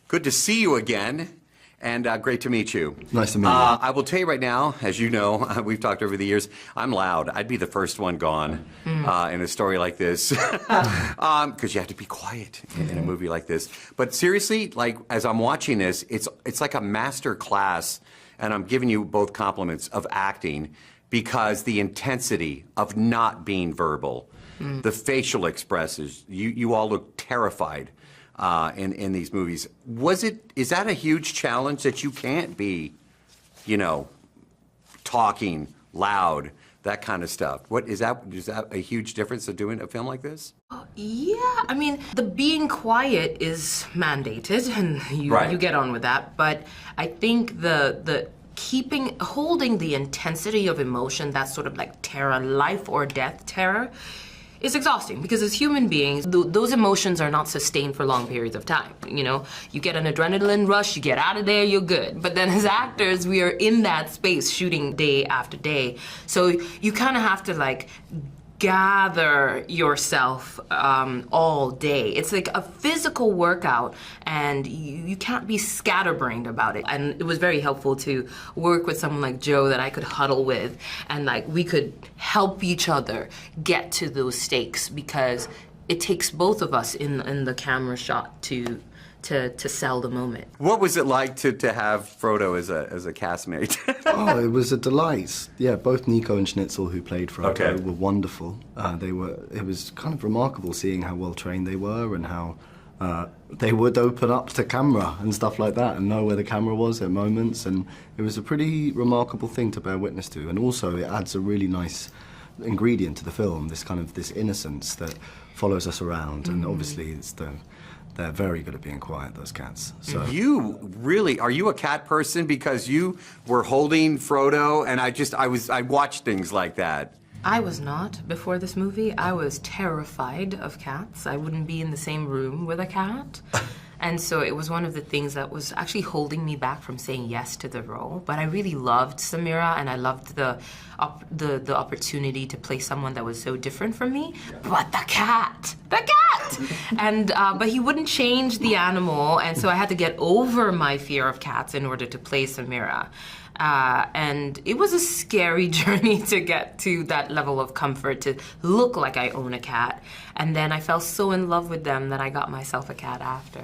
Good to see you again, and great to meet you. Nice to meet you. I will tell you right now, as you know, we've talked over the years, I'm loud. I'd be the first one gone in a story like this, because you have to be quiet in a movie like this. But seriously, like, as I'm watching this, it's like a master class, and I'm giving you both compliments of acting, because the intensity of not being verbal, the facial expressions, you all look terrified. In these movies. Is that a huge challenge that you can't be, you know, talking loud, that kind of stuff? Is that a huge difference of doing a film like this? Yeah, I mean, the being quiet is mandated, and you get on with that. But I think the holding the intensity of emotion, that's sort of like terror, life or death terror, it's exhausting, because as human beings, those emotions are not sustained for long periods of time. You know, you get an adrenaline rush, you get out of there, you're good. But then as actors, we are in that space shooting day after day. So you kind of have to like gather yourself all day. It's like a physical workout, and you can't be scatterbrained about it. And it was very helpful to work with someone like Joe that I could huddle with, and like we could help each other get to those stakes, because it takes both of us in the camera shot to sell the moment. What was it like to have Frodo as a castmate? Oh, it was a delight. Yeah, both Nico and Schnitzel, who played Frodo, were wonderful. It was kind of remarkable seeing how well trained they were, and how they would open up to camera and stuff like that and know where the camera was at moments, and it was a pretty remarkable thing to bear witness to. And also it adds a really nice ingredient to the film, this innocence that follows us around, and obviously they're very good at being quiet, those cats. So Are you a cat person? Because you were holding Frodo, and I watched things like that. I was not before this movie. I was terrified of cats. I wouldn't be in the same room with a cat. And so it was one of the things that was actually holding me back from saying yes to the role. But I really loved Samira, and I loved the opportunity to play someone that was so different from me. But the cat! And, but he wouldn't change the animal, and so I had to get over my fear of cats in order to play Samira. And it was a scary journey to get to that level of comfort, to look like I own a cat. And then I fell so in love with them that I got myself a cat after.